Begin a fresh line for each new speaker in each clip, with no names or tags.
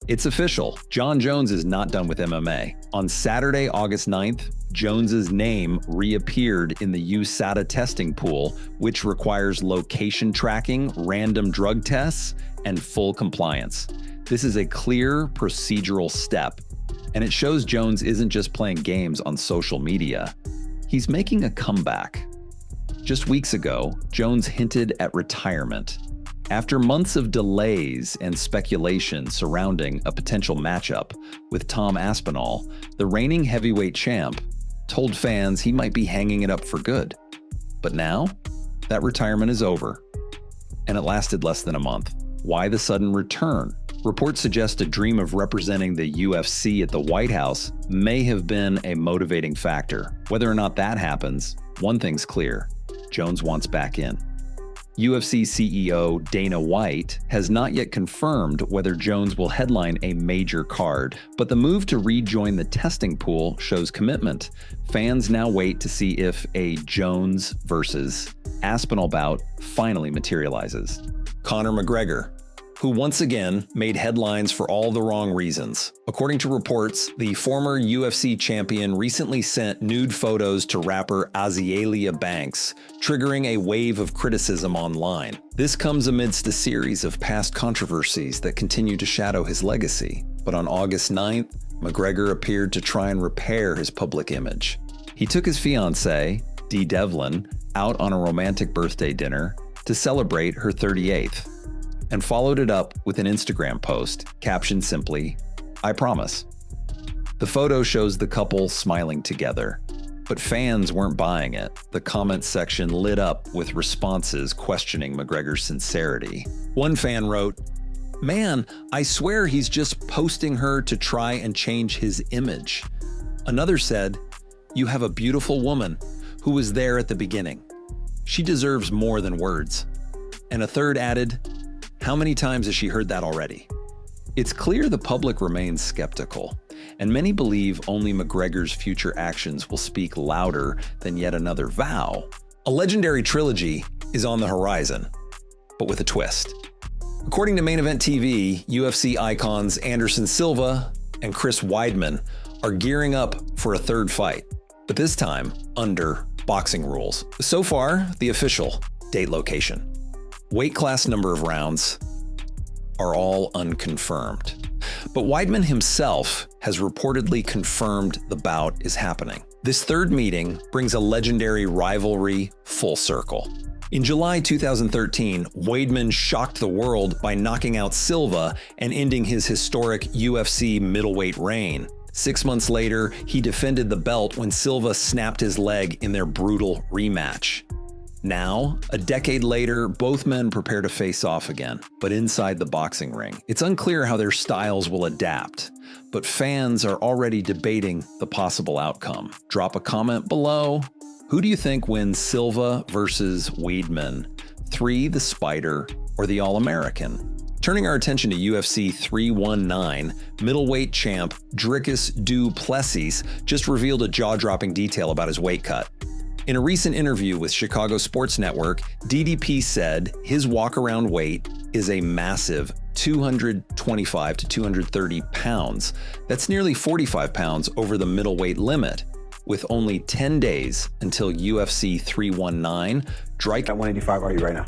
It's official. Jon Jones is not done with MMA. On Saturday, August 9th, Jones's name reappeared in the USADA testing pool, which requires location tracking, random drug tests, and full compliance. This is a clear procedural step, and it shows Jones isn't just playing games on social media. He's making a comeback. Just weeks ago, Jones hinted at retirement. After months of delays and speculation surrounding a potential matchup with Tom Aspinall, the reigning heavyweight champ told fans he might be hanging it up for good. But now, that retirement is over, and it lasted less than a month. Why the sudden return? Reports suggest a dream of representing the UFC at the White House may have been a motivating factor. Whether or not that happens, one thing's clear: Jones wants back in. UFC CEO Dana White has not yet confirmed whether Jones will headline a major card, but the move to rejoin the testing pool shows commitment. Fans now wait to see if a Jones versus Aspinall bout finally materializes. Conor McGregor, who once again made headlines for all the wrong reasons. According to reports, the former UFC champion recently sent nude photos to rapper Azealia Banks, triggering a wave of criticism online. This comes amidst a series of past controversies that continue to shadow his legacy. But on August 9th, McGregor appeared to try and repair his public image. He took his fiancée, Dee Devlin, out on a romantic birthday dinner to celebrate her 38th. And followed it up with an Instagram post, captioned simply, "I promise." The photo shows the couple smiling together, but fans weren't buying it. The comments section lit up with responses questioning McGregor's sincerity. One fan wrote, "Man, I swear he's just posting her to try and change his image." Another said, "You have a beautiful woman who was there at the beginning. She deserves more than words." And a third added, "How many times has she heard that already?" It's clear the public remains skeptical, and many believe only McGregor's future actions will speak louder than yet another vow. A legendary trilogy is on the horizon, but with a twist. According to Main Event TV, UFC icons Anderson Silva and Chris Weidman are gearing up for a third fight, but this time under boxing rules. So far, the official date, location, weight class, number of rounds are all unconfirmed. But Weidman himself has reportedly confirmed the bout is happening. This third meeting brings a legendary rivalry full circle. In July 2013, Weidman shocked the world by knocking out Silva and ending his historic UFC middleweight reign. 6 months later, he defended the belt when Silva snapped his leg in their brutal rematch. Now, a decade later, both men prepare to face off again, but inside the boxing ring. It's unclear how their styles will adapt, but fans are already debating the possible outcome. Drop a comment below. Who do you think wins Silva versus Weidman? 3 the Spider or the All-American? Turning our attention to UFC 319, middleweight champ Dricus du Plessis just revealed a jaw-dropping detail about his weight cut. In a recent interview with Chicago Sports Network, DDP said his walk-around weight is a massive 225 to 230 pounds. That's nearly 45 pounds over the middleweight limit, with only 10 days until UFC 319.
At 185 are you right now?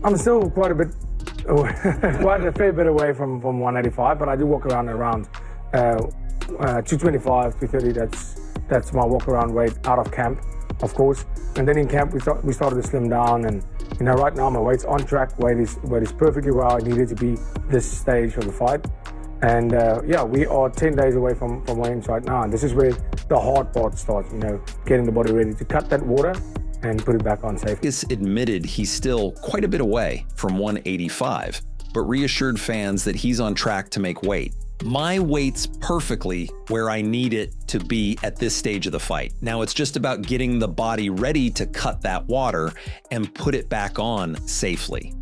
I'm still quite a fair bit away from 185, but I do walk around 225, 230. That's my walk-around weight out of camp, of course. And then in camp, we started to slim down, and right now my weight's on track. Weight is perfectly where I needed to be this stage of the fight. And we are 10 days away from weigh-ins right now, and this is where the hard part starts. Getting the body ready to cut that water and put it back on safe.
Dricus admitted he's still quite a bit away from 185, but reassured fans that he's on track to make weight. My weight's perfectly where I need it to be at this stage of the fight. Now it's just about getting the body ready to cut that water and put it back on safely.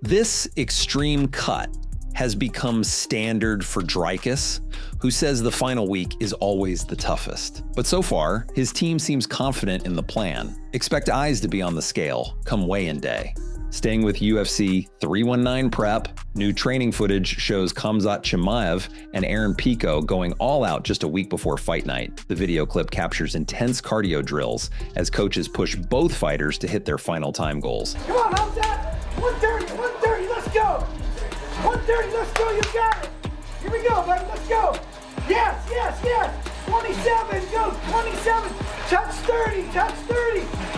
This extreme cut has become standard for Dricus, who says the final week is always the toughest. But so far, his team seems confident in the plan. Expect eyes to be on the scale come weigh-in day. Staying with UFC 319 prep, new training footage shows Khamzat Chimaev and Aaron Pico going all out just a week before fight night. The video clip captures intense cardio drills as coaches push both fighters to hit their final time goals.
Come on, Khamzat! 130, let's go! 130, let's go, you got it! Here we go, buddy, let's go! Yes! 27, go, 27! Touch 30,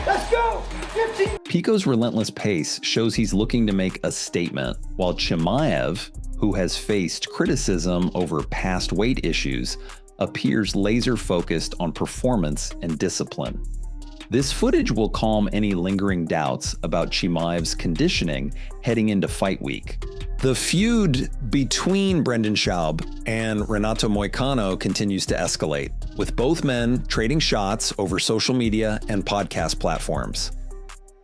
let's go! 15!
Pico's relentless pace shows he's looking to make a statement, while Chimaev, who has faced criticism over past weight issues, appears laser-focused on performance and discipline. This footage will calm any lingering doubts about Chimaev's conditioning heading into fight week. The feud between Brendan Schaub and Renato Moicano continues to escalate, with both men trading shots over social media and podcast platforms.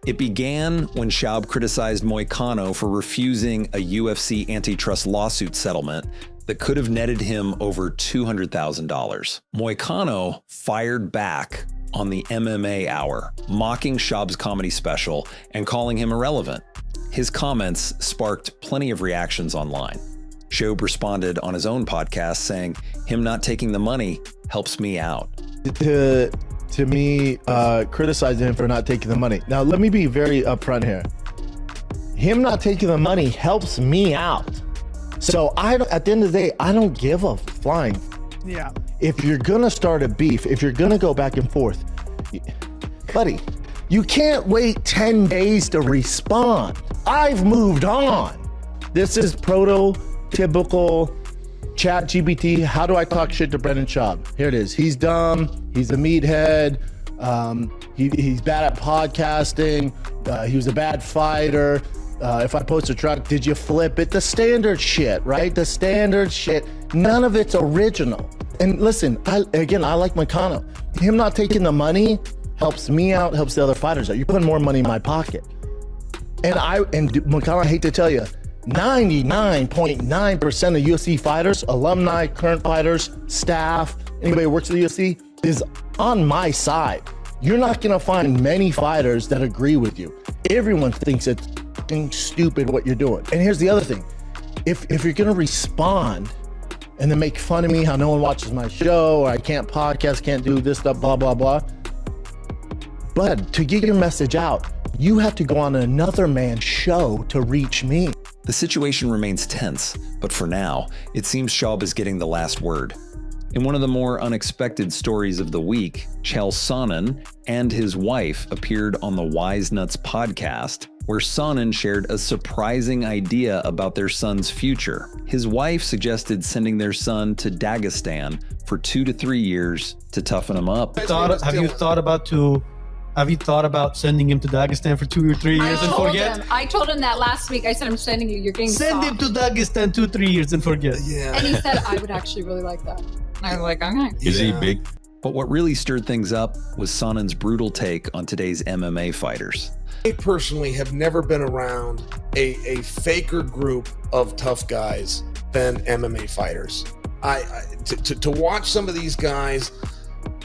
It began when Schaub criticized Moicano for refusing a UFC antitrust lawsuit settlement that could have netted him over $200,000. Moicano fired back on the MMA Hour, mocking Schaub's comedy special and calling him irrelevant. His comments sparked plenty of reactions online. Schaub responded on his own podcast saying, "Him not taking the money helps me out."
To me, criticizing him for not taking the money. Now, let me be very upfront here. Him not taking the money helps me out. So at the end of the day, I don't give a flying.
Yeah.
If you're gonna start a beef, if you're gonna go back and forth, buddy, you can't wait 10 days to respond. I've moved on. This is prototypical ChatGPT. How do I talk shit to Brendan Schaub? Here it is. He's dumb. He's a meathead. He's bad at podcasting. He was a bad fighter. If I post a truck, did you flip it? The standard shit, right? The standard shit. None of it's original. And listen, I like Moicano. Him not taking the money helps me out, helps the other fighters out. You're putting more money in my pocket. And Moicano, I hate to tell you, 99.9% of UFC fighters, alumni, current fighters, staff, anybody who works at the UFC is on my side. You're not gonna find many fighters that agree with you. Everyone thinks it's stupid what you're doing. And here's the other thing. If you're gonna respond and then make fun of me, how no one watches my show, or I can't podcast, can't do this stuff, blah, blah, blah. But to get your message out, you have to go on another man's show to reach me.
The situation remains tense, but for now, it seems Schaub is getting the last word. In one of the more unexpected stories of the week, Chael Sonnen and his wife appeared on the Wise Nuts podcast, where Sonnen shared a surprising idea about their son's future. His wife suggested sending their son to Dagestan for 2 to 3 years to toughen him up.
Have you thought about sending him to Dagestan for 2 or 3 years and forget?
I told him that last week. I said, I'm sending you. You're getting
Send him to Dagestan 2 or 3 years and forget.
Yeah. And he said, I would actually really like that. I was like, okay.
Is he big? But what really stirred things up was Sonnen's brutal take on today's MMA fighters.
I personally have never been around a faker group of tough guys than MMA fighters. To watch some of these guys,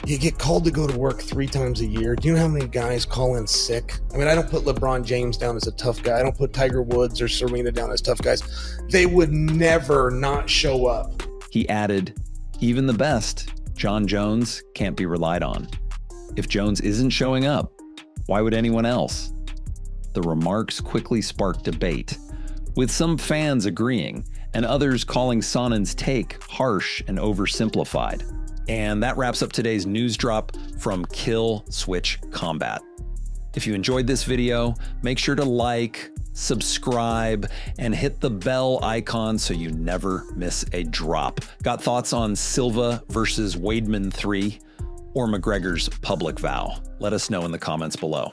you get called to go to work 3 times a year. Do you know how many guys call in sick? I mean, I don't put LeBron James down as a tough guy. I don't put Tiger Woods or Serena down as tough guys. They would never not show up.
He added, even the best, Jon Jones, can't be relied on. If Jones isn't showing up, why would anyone else? The remarks quickly sparked debate, with some fans agreeing and others calling Sonnen's take harsh and oversimplified. And that wraps up today's news drop from Kill Switch Combat. If you enjoyed this video, make sure to like, subscribe, and hit the bell icon so you never miss a drop. Got thoughts on Silva versus Weidman 3 or McGregor's public vow? Let us know in the comments below.